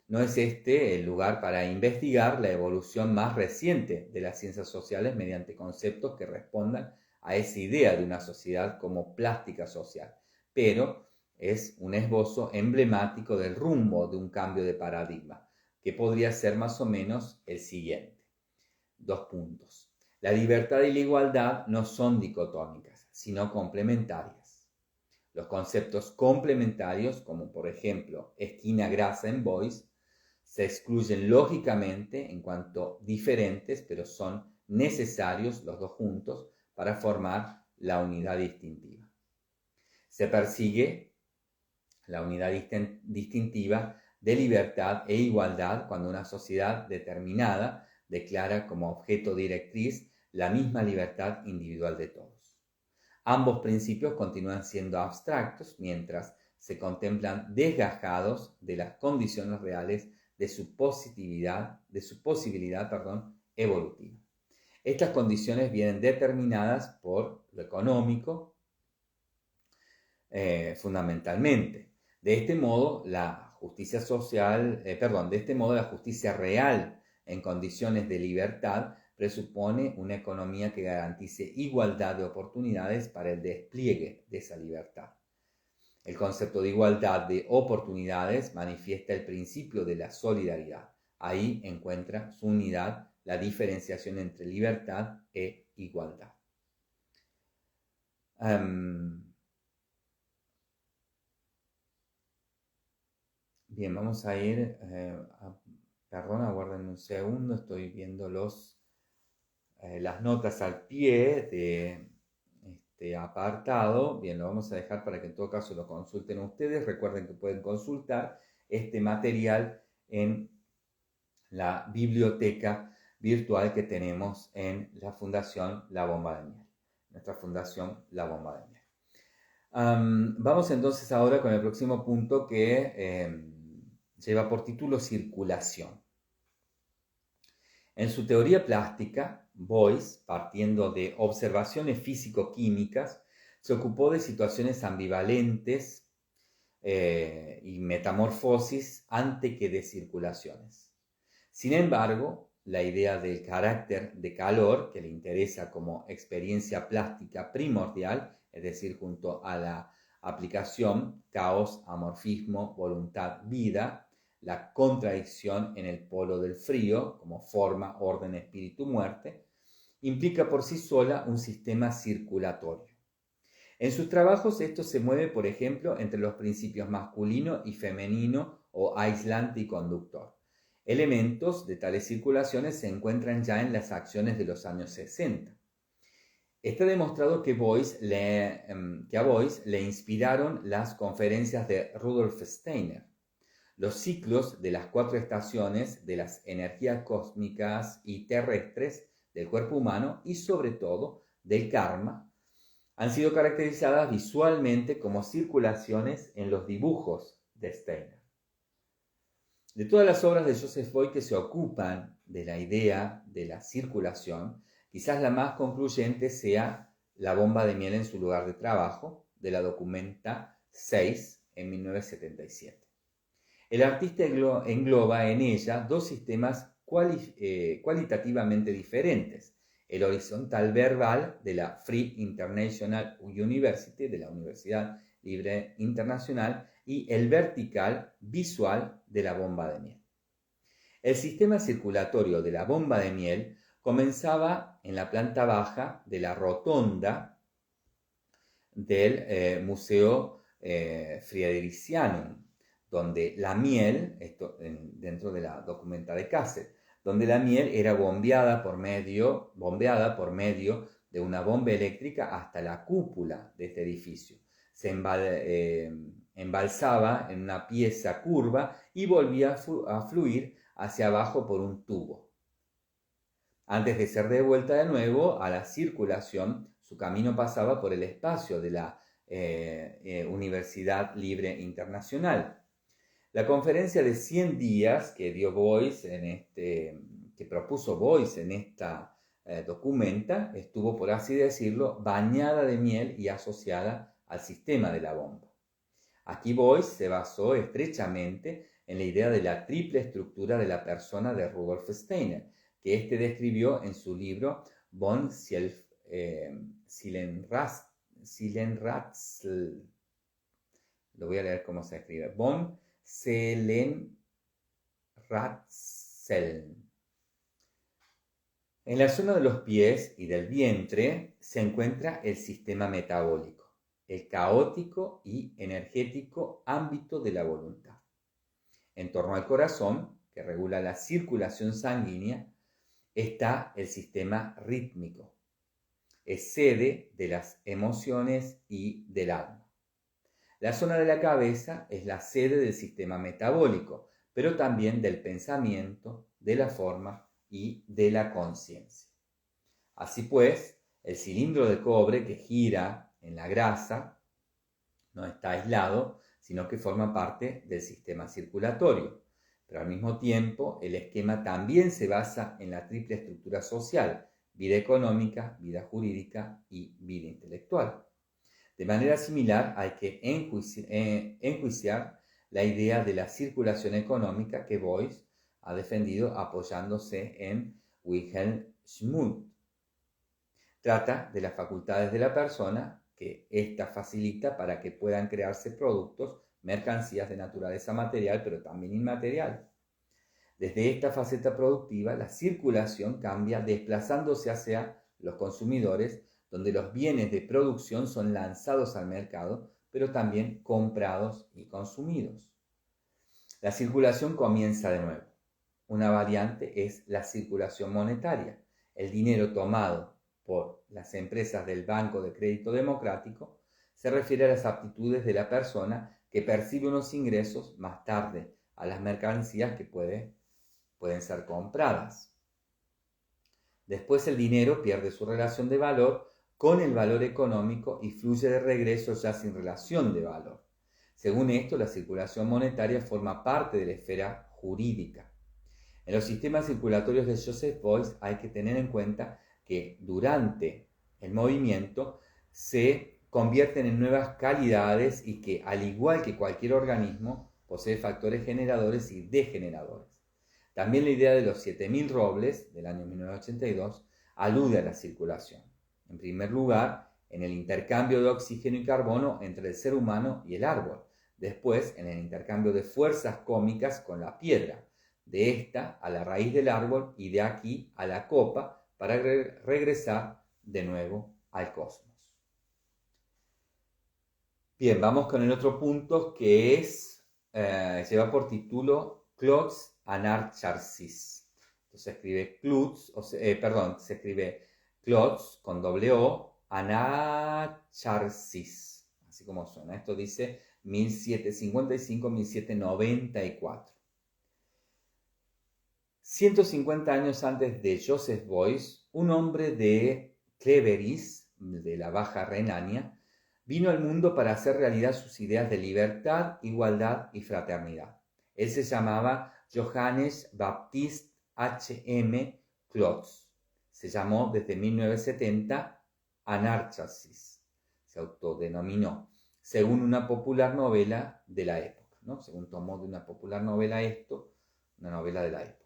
No es este el lugar para investigar la evolución más reciente de las ciencias sociales mediante conceptos que respondan a esa idea de una sociedad como plástica social, pero es un esbozo emblemático del rumbo de un cambio de paradigma, que podría ser más o menos el siguiente. 2 puntos. La libertad y la igualdad no son dicotómicas, sino complementarias. Los conceptos complementarios, como por ejemplo esquina grasa en Beuys, se excluyen lógicamente en cuanto diferentes, pero son necesarios los dos juntos para formar la unidad distintiva. Se persigue la unidad distintiva de libertad e igualdad cuando una sociedad determinada declara como objeto directriz la misma libertad individual de todos. Ambos principios continúan siendo abstractos mientras se contemplan desgajados de las condiciones reales de su posibilidad evolutiva. Estas condiciones vienen determinadas por lo económico, fundamentalmente. De este modo, la justicia real en condiciones de libertad presupone una economía que garantice igualdad de oportunidades para el despliegue de esa libertad. El concepto de igualdad de oportunidades manifiesta el principio de la solidaridad. Ahí encuentra su unidad la diferenciación entre libertad e igualdad. Bien, vamos a ir, perdón, aguarden un segundo, estoy viendo las notas al pie de este apartado. Bien, lo vamos a dejar para que en todo caso lo consulten ustedes. Recuerden que pueden consultar este material en la biblioteca virtual que tenemos en la Fundación La Bomba de Miel, nuestra Fundación La Bomba de Miel. Vamos entonces ahora con el próximo punto que lleva por título circulación. En su teoría plástica, Beuys, partiendo de observaciones físico-químicas, se ocupó de situaciones ambivalentes y metamorfosis antes que de circulaciones. Sin embargo, la idea del carácter de calor, que le interesa como experiencia plástica primordial, es decir, junto a la aplicación, caos, amorfismo, voluntad, vida, la contradicción en el polo del frío, como forma, orden, espíritu, muerte, implica por sí sola un sistema circulatorio. En sus trabajos esto se mueve, por ejemplo, entre los principios masculino y femenino o aislante y conductor. Elementos de tales circulaciones se encuentran ya en las acciones de los años 60. Está demostrado que a Beuys le inspiraron las conferencias de Rudolf Steiner, los ciclos de las 4 estaciones de las energías cósmicas y terrestres del cuerpo humano y sobre todo del karma, han sido caracterizadas visualmente como circulaciones en los dibujos de Steiner. De todas las obras de Joseph Beuys que se ocupan de la idea de la circulación, quizás la más concluyente sea La bomba de miel en su lugar de trabajo, de la Documenta 6 en 1977. El artista engloba en ella 2 sistemas cualitativamente diferentes: el horizontal verbal de la Free International University, de la Universidad Libre Internacional, y el vertical visual de la bomba de miel. El sistema circulatorio de la bomba de miel comenzaba en la planta baja de la rotonda del Museo Fridericianum, donde la miel, dentro de la documenta de Cassel, donde la miel era bombeada por medio de una bomba eléctrica hasta la cúpula de este edificio. Se embalsaba en una pieza curva y volvía a fluir hacia abajo por un tubo. Antes de ser devuelta de nuevo a la circulación, su camino pasaba por el espacio de la Universidad Libre Internacional. La conferencia de 100 días que dio Boyce que propuso Boyce en esta documenta, estuvo, por así decirlo, bañada de miel y asociada al sistema de la bomba. Aquí Boyce se basó estrechamente en la idea de la triple estructura de la persona de Rudolf Steiner, que describió en su libro Von Seelenratzel. Lo voy a leer cómo se escribe. Von Seelenratzel. En la zona de los pies y del vientre se encuentra el sistema metabólico, el caótico y energético ámbito de la voluntad. En torno al corazón, que regula la circulación sanguínea, está el sistema rítmico. Es sede de las emociones y del alma. La zona de la cabeza es la sede del sistema metabólico, pero también del pensamiento, de la forma y de la conciencia. Así pues, el cilindro de cobre que gira en la grasa no está aislado, sino que forma parte del sistema circulatorio. Pero al mismo tiempo, el esquema también se basa en la triple estructura social: vida económica, vida jurídica y vida intelectual. De manera similar, hay que enjuiciar la idea de la circulación económica que Boyce ha defendido apoyándose en Wilhelm Schmidt. Trata de las facultades de la persona que ésta facilita para que puedan crearse productos, mercancías de naturaleza material, pero también inmaterial. Desde esta faceta productiva, la circulación cambia desplazándose hacia los consumidores, donde los bienes de producción son lanzados al mercado, pero también comprados y consumidos. La circulación comienza de nuevo. Una variante es la circulación monetaria, el dinero tomado por las empresas del Banco de Crédito Democrático. Se refiere a las aptitudes de la persona que percibe unos ingresos más tarde a las mercancías que pueden ser compradas. Después el dinero pierde su relación de valor con el valor económico y fluye de regreso ya sin relación de valor. Según esto, la circulación monetaria forma parte de la esfera jurídica. En los sistemas circulatorios de Joseph Beuys hay que tener en cuenta que durante el movimiento se convierten en nuevas calidades y que, al igual que cualquier organismo, posee factores generadores y degeneradores. También la idea de los 7000 robles del año 1982 alude a la circulación. En primer lugar, en el intercambio de oxígeno y carbono entre el ser humano y el árbol. Después, en el intercambio de fuerzas cómicas con la piedra. De esta a la raíz del árbol y de aquí a la copa para regresar de nuevo al cosmos. Bien, vamos con el otro punto que lleva por título Klotz Anarcharsis. Entonces se escribe se escribe Klotz con doble O, Anarcharsis, así como suena. Esto dice 1755-1794. 150 años antes de Joseph Beuys, un hombre de Cleveris, de la Baja Renania, vino al mundo para hacer realidad sus ideas de libertad, igualdad y fraternidad. Él se llamaba Johannes Baptist H.M. Klotz. Se llamó desde 1970 Anarcharsis. Se autodenominó, según una popular novela de la época, ¿no? Según tomó de una popular novela una novela de la época.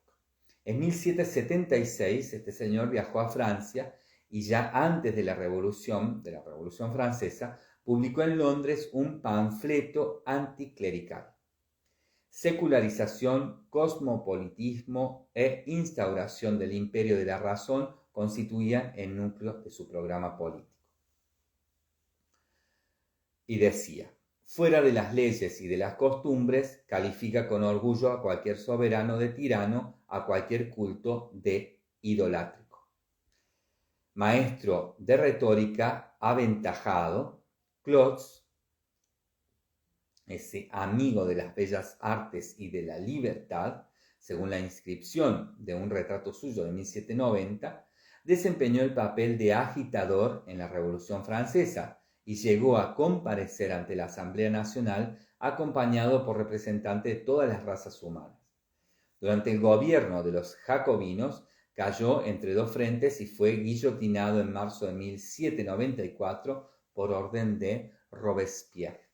En 1776 este señor viajó a Francia y ya antes de la Revolución Francesa, publicó en Londres un panfleto anticlerical. Secularización, cosmopolitismo e instauración del imperio de la razón constituían el núcleo de su programa político. Y decía: fuera de las leyes y de las costumbres, califica con orgullo a cualquier soberano de tirano, a cualquier culto de idolátrico. Maestro de retórica aventajado, Klotz, ese amigo de las bellas artes y de la libertad, según la inscripción de un retrato suyo de 1790, desempeñó el papel de agitador en la Revolución Francesa y llegó a comparecer ante la Asamblea Nacional acompañado por representantes de todas las razas humanas. Durante el gobierno de los jacobinos cayó entre dos frentes y fue guillotinado en marzo de 1794 por orden de Robespierre.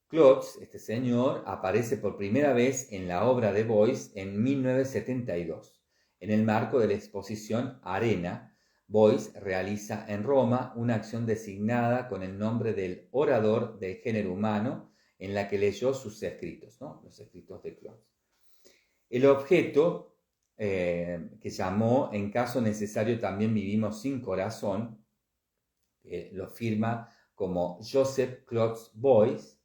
Klotz, este señor, aparece por primera vez en la obra de Beuys en 1972. En el marco de la exposición Arena, Beuys realiza en Roma una acción designada con el nombre del orador del género humano, en la que leyó sus escritos, ¿no? Los escritos de Klotz. El objeto, que llamó En caso necesario también vivimos sin corazón, lo firma como Joseph Klotz Beuys,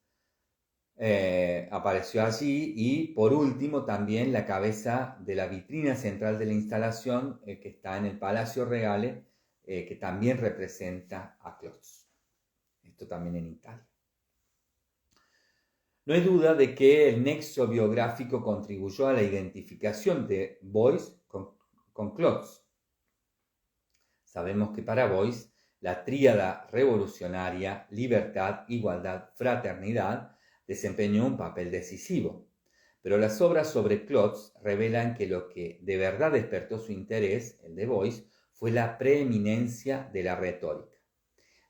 apareció allí, y por último también la cabeza de la vitrina central de la instalación que está en el Palacio Reale, que también representa a Klotz. Esto también en Italia. No hay duda de que el nexo biográfico contribuyó a la identificación de Beuys con Klotz. Sabemos que para Beuys la tríada revolucionaria, libertad, igualdad, fraternidad, desempeñó un papel decisivo, pero las obras sobre Klotz revelan que lo que de verdad despertó su interés, el de Beuys, fue la preeminencia de la retórica,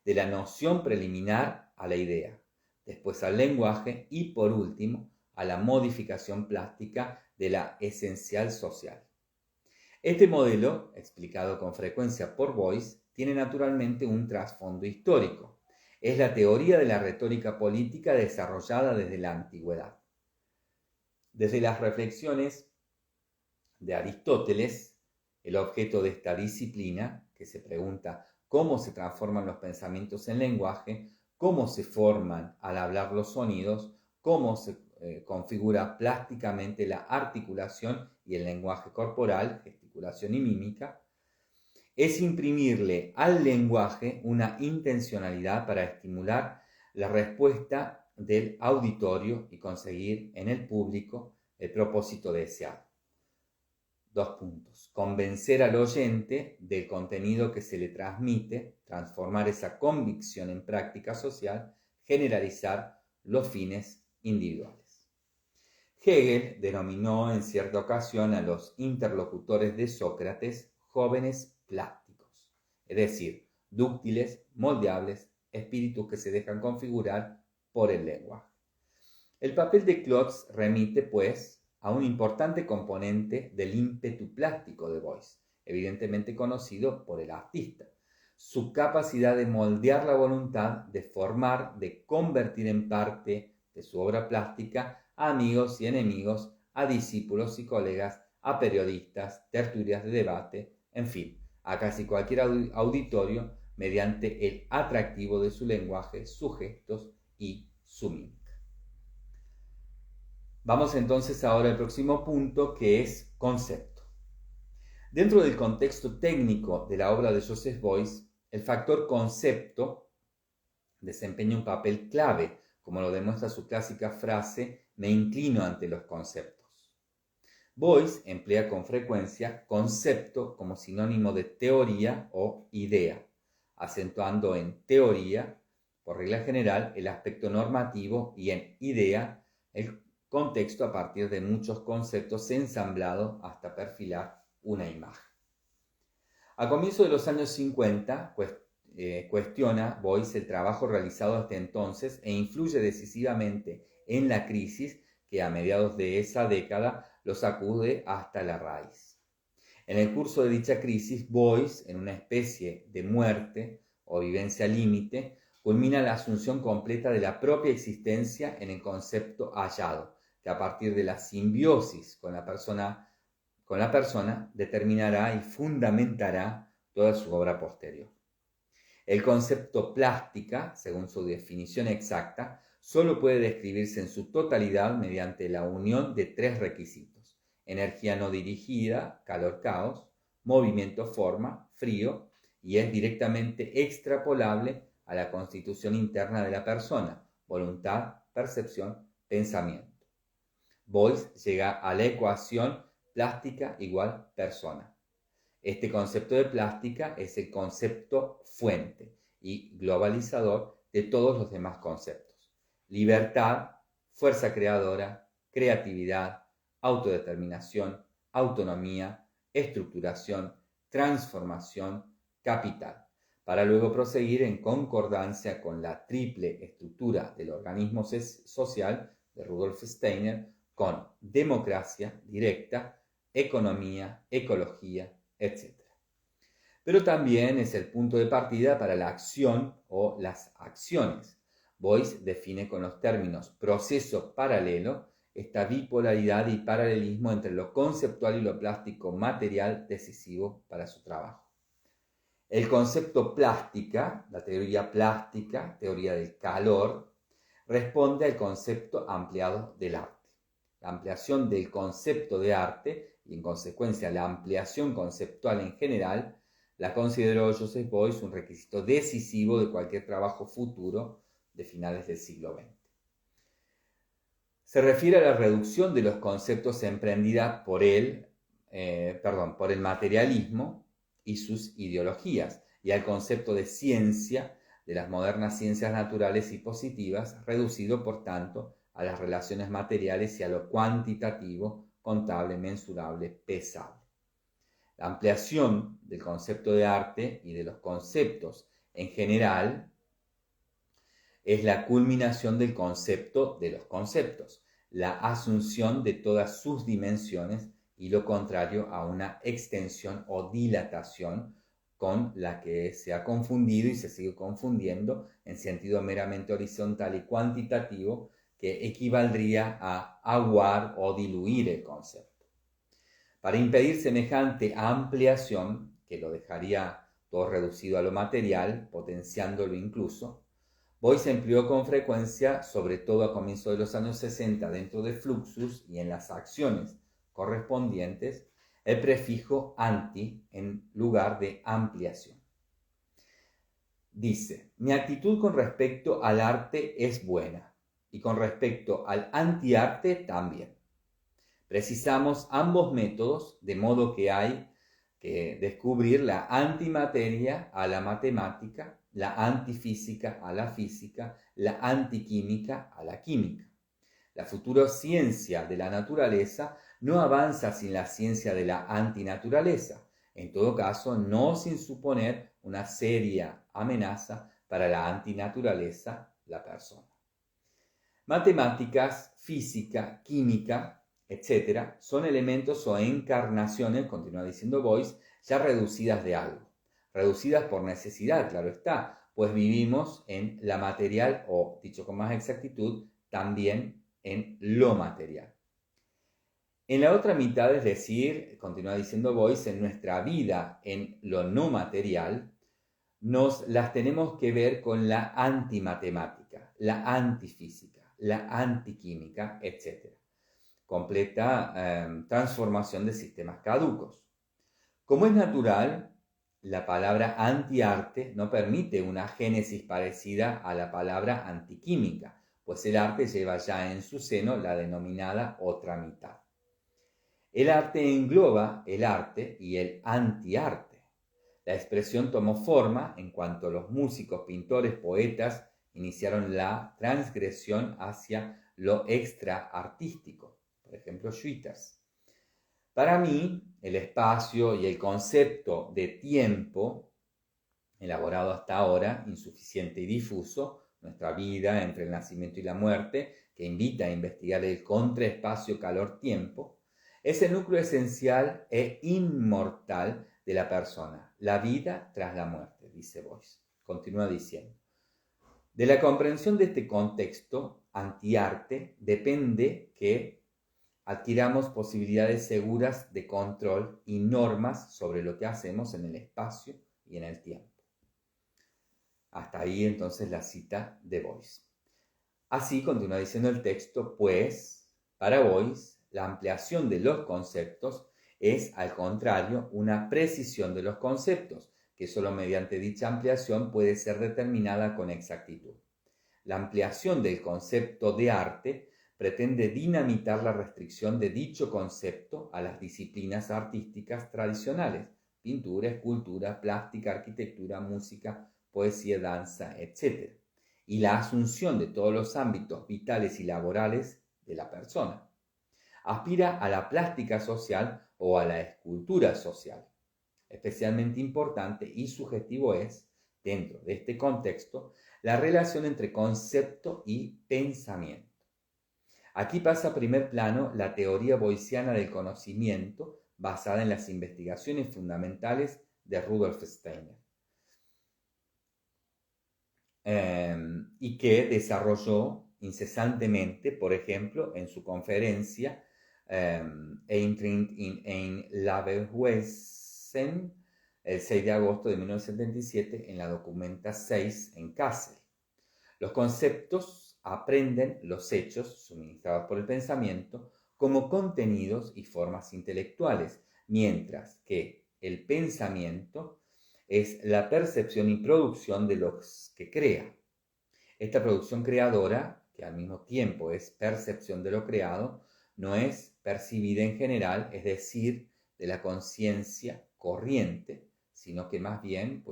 de la noción preliminar a la idea, después al lenguaje y por último a la modificación plástica de la esencial social. Este modelo, explicado con frecuencia por Beuys, tiene naturalmente un trasfondo histórico. Es la teoría de la retórica política desarrollada desde la antigüedad. Desde las reflexiones de Aristóteles, el objeto de esta disciplina, que se pregunta cómo se transforman los pensamientos en lenguaje, cómo se forman al hablar los sonidos, cómo se configura plásticamente la articulación y el lenguaje corporal, gesticulación y mímica, es imprimirle al lenguaje una intencionalidad para estimular la respuesta del auditorio y conseguir en el público el propósito deseado. 2 puntos. Convencer al oyente del contenido que se le transmite, transformar esa convicción en práctica social, generalizar los fines individuales. Hegel denominó en cierta ocasión a los interlocutores de Sócrates jóvenes plásticos, es decir, dúctiles, moldeables, espíritus que se dejan configurar por el lenguaje. El papel de Klotz remite, pues, a un importante componente del ímpetu plástico de Beuys, evidentemente conocido por el artista. Su capacidad de moldear la voluntad, de formar, de convertir en parte de su obra plástica a amigos y enemigos, a discípulos y colegas, a periodistas, tertulias de debate, en fin, a casi cualquier auditorio mediante el atractivo de su lenguaje, sus gestos y su mímica. Vamos entonces ahora al próximo punto, que es concepto. Dentro del contexto técnico de la obra de Joseph Beuys, el factor concepto desempeña un papel clave, como lo demuestra su clásica frase: me inclino ante los conceptos. Beuys emplea con frecuencia concepto como sinónimo de teoría o idea, acentuando en teoría, por regla general, el aspecto normativo y en idea el contexto a partir de muchos conceptos ensamblados hasta perfilar una imagen. A comienzos de los años 50, cuestiona Beuys el trabajo realizado hasta entonces e influye decisivamente en la crisis que a mediados de esa década lo sacude hasta la raíz. En el curso de dicha crisis, Boyce, en una especie de muerte o vivencia límite, culmina la asunción completa de la propia existencia en el concepto hallado, que a partir de la simbiosis con la persona determinará y fundamentará toda su obra posterior. El concepto plástica, según su definición exacta, solo puede describirse en su totalidad mediante la unión de tres requisitos: energía no dirigida, calor-caos; movimiento-forma, frío; y es directamente extrapolable a la constitución interna de la persona: voluntad, percepción, pensamiento. Boyce llega a la ecuación plástica igual persona. Este concepto de plástica es el concepto fuente y globalizador de todos los demás conceptos: libertad, fuerza creadora, creatividad, autodeterminación, autonomía, estructuración, transformación, capital, para luego proseguir en concordancia con la triple estructura del organismo social de Rudolf Steiner, con democracia directa, economía, ecología, etc. Pero también es el punto de partida para la acción o las acciones. Boyce define con los términos proceso paralelo esta bipolaridad y paralelismo entre lo conceptual y lo plástico material decisivo para su trabajo. El concepto plástica, la teoría plástica, teoría del calor, responde al concepto ampliado del arte. La ampliación del concepto de arte y, en consecuencia, la ampliación conceptual en general, la consideró Joseph Beuys un requisito decisivo de cualquier trabajo futuro de finales del siglo XX. Se refiere a la reducción de los conceptos emprendida por el materialismo y sus ideologías, y al concepto de ciencia de las modernas ciencias naturales y positivas, reducido, por tanto, a las relaciones materiales y a lo cuantitativo, contable, mensurable, pesable. La ampliación del concepto de arte y de los conceptos en general es la culminación del concepto de los conceptos, la asunción de todas sus dimensiones y lo contrario a una extensión o dilatación con la que se ha confundido y se sigue confundiendo en sentido meramente horizontal y cuantitativo, que equivaldría a aguar o diluir el concepto. Para impedir semejante ampliación, que lo dejaría todo reducido a lo material, potenciándolo incluso, Boyce empleó con frecuencia, sobre todo a comienzos de los años 60, dentro de Fluxus y en las acciones correspondientes, el prefijo anti en lugar de ampliación. Dice: mi actitud con respecto al arte es buena, y con respecto al antiarte también. Precisamos ambos métodos, de modo que hay que descubrir la antimateria a la matemática, la antifísica a la física, la antiquímica a la química. La futura ciencia de la naturaleza no avanza sin la ciencia de la antinaturaleza, en todo caso no sin suponer una seria amenaza para la antinaturaleza, la persona. Matemáticas, física, química, etc., son elementos o encarnaciones, continúa diciendo Boyce, ya reducidas de algo. Reducidas por necesidad, claro está, pues vivimos en la material o, dicho con más exactitud, también en lo material. En la otra mitad, es decir, continúa diciendo Boyce, en nuestra vida en lo no material, nos las tenemos que ver con la antimatemática, la antifísica, la antiquímica, etc. Completa transformación de sistemas caducos. Como es natural, la palabra antiarte no permite una génesis parecida a la palabra antiquímica, pues el arte lleva ya en su seno la denominada otra mitad. El arte engloba el arte y el antiarte. La expresión tomó forma en cuanto los músicos, pintores, poetas iniciaron la transgresión hacia lo extraartístico, por ejemplo, Schwitters. Para mí, el espacio y el concepto de tiempo, elaborado hasta ahora, insuficiente y difuso, nuestra vida entre el nacimiento y la muerte, que invita a investigar el contraespacio calor-tiempo, Es el núcleo esencial e inmortal de la persona, la vida tras la muerte, dice Boyce. Continúa diciendo. De la comprensión de este contexto antiarte depende que adquiramos posibilidades seguras de control y normas sobre lo que hacemos en el espacio y en el tiempo. Hasta ahí entonces la cita de Boyce. Así continúa diciendo el texto, pues, para Boyce, la ampliación de los conceptos es, al contrario, una precisión de los conceptos, que solo mediante dicha ampliación puede ser determinada con exactitud. La ampliación del concepto de arte pretende dinamitar la restricción de dicho concepto a las disciplinas artísticas tradicionales, pintura, escultura, plástica, arquitectura, música, poesía, danza, etc., y la asunción de todos los ámbitos vitales y laborales de la persona. Aspira a la plástica social o a la escultura social. Especialmente importante y sugestivo es, dentro de este contexto, la relación entre concepto y pensamiento. Aquí pasa a primer plano la teoría boyciana del conocimiento basada en las investigaciones fundamentales de Rudolf Steiner y que desarrolló incesantemente, por ejemplo, en su conferencia Eintritt in ein Lebewesen, el 6 de agosto de 1977, en la Documenta 6 en Kassel. Los conceptos aprenden los hechos suministrados por el pensamiento como contenidos y formas intelectuales, mientras que el pensamiento es la percepción y producción de lo que crea. Esta producción creadora, que al mismo tiempo es percepción de lo creado, no es percibida en general, es decir, de la conciencia corriente, sino que más bien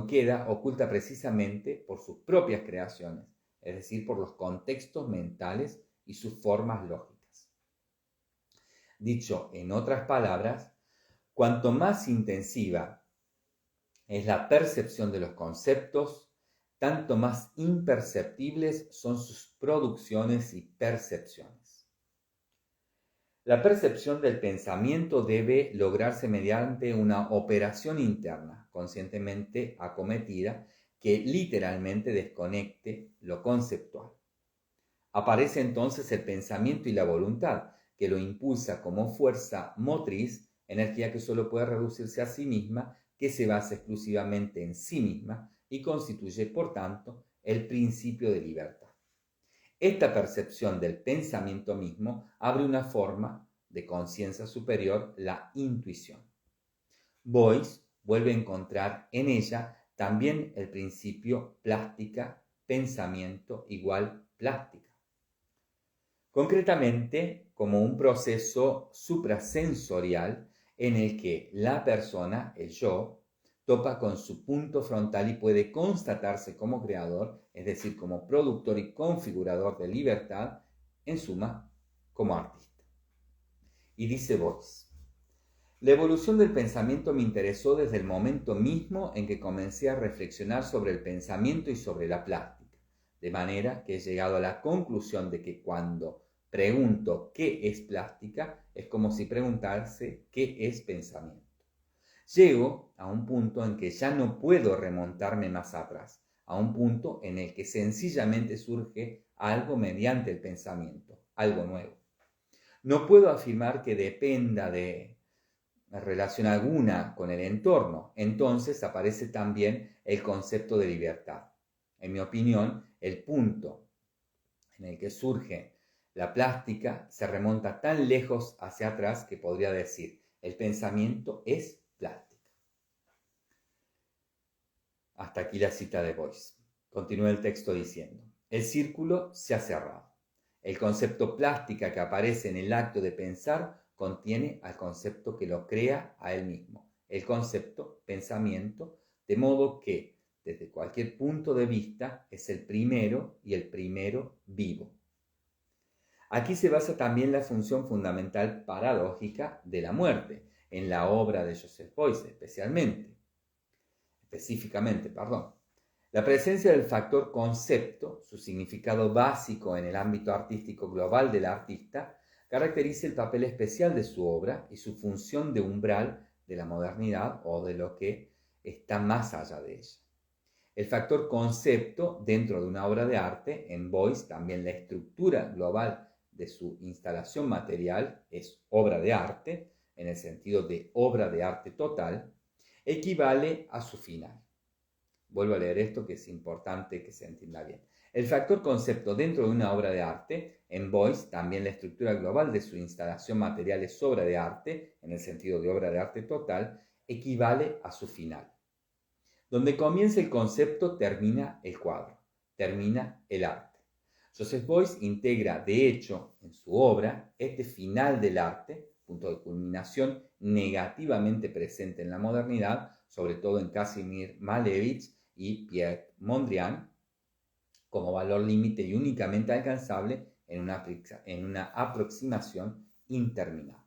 queda oculta precisamente por sus propias creaciones, es decir, por los contextos mentales y sus formas lógicas. Dicho en otras palabras, cuanto más intensiva es la percepción de los conceptos, tanto más imperceptibles son sus producciones y percepciones. La percepción del pensamiento debe lograrse mediante una operación interna, conscientemente acometida, que literalmente desconecte lo conceptual. Aparece entonces el pensamiento y la voluntad, que lo impulsa como fuerza motriz, energía que solo puede reducirse a sí misma, que se basa exclusivamente en sí misma y constituye, por tanto, el principio de libertad. Esta percepción del pensamiento mismo abre una forma de conciencia superior, la intuición. Boyce vuelve a encontrar en ella también el principio plástica, pensamiento igual plástica. Concretamente, como un proceso suprasensorial en el que la persona, el yo, topa con su punto frontal y puede constatarse como creador, es decir, como productor y configurador de libertad, en suma, como artista. Y dice Boyce, la evolución del pensamiento me interesó desde el momento mismo en que comencé a reflexionar sobre el pensamiento y sobre la plástica, de manera que he llegado a la conclusión de que cuando pregunto qué es plástica, es como si preguntase qué es pensamiento. Llego a un punto en que ya no puedo remontarme más atrás, a un punto en el que sencillamente surge algo mediante el pensamiento, algo nuevo. No puedo afirmar que dependa de relación alguna con el entorno, entonces aparece también el concepto de libertad. En mi opinión, el punto en el que surge la plástica se remonta tan lejos hacia atrás que podría decir, el pensamiento es plástica. Hasta aquí la cita de Boyce. Continúa el texto diciendo, el círculo se ha cerrado. El concepto plástica que aparece en el acto de pensar contiene al concepto que lo crea a él mismo, el concepto pensamiento, de modo que, desde cualquier punto de vista, es el primero y el primero vivo. Aquí se basa también la función fundamental paradójica de la muerte, en la obra de Joseph Beuys específicamente. La presencia del factor concepto, su significado básico en el ámbito artístico global del artista, caracteriza el papel especial de su obra y su función de umbral de la modernidad o de lo que está más allá de ella. El factor concepto dentro de una obra de arte, en Beuys también la estructura global de su instalación material es obra de arte, en el sentido de obra de arte total, equivale a su final. Vuelvo a leer esto que es importante que se entienda bien. El factor concepto dentro de una obra de arte, en Beuys también la estructura global de su instalación material es obra de arte, en el sentido de obra de arte total, equivale a su final. Donde comienza el concepto, termina el cuadro, termina el arte. Joseph Beuys integra, de hecho, en su obra, este final del arte, punto de culminación negativamente presente en la modernidad, sobre todo en Casimir Malevich y Pierre Mondrian, como valor límite y únicamente alcanzable en una aproximación interminable.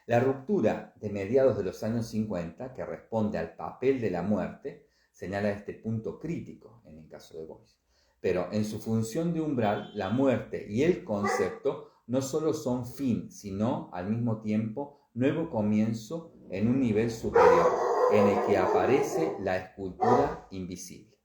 La ruptura de mediados de los años 50, que responde al papel de la muerte, señala este punto crítico en el caso de Beuys. Pero en su función de umbral, la muerte y el concepto no solo son fin, sino al mismo tiempo nuevo comienzo en un nivel superior, en el que aparece la escultura invisible.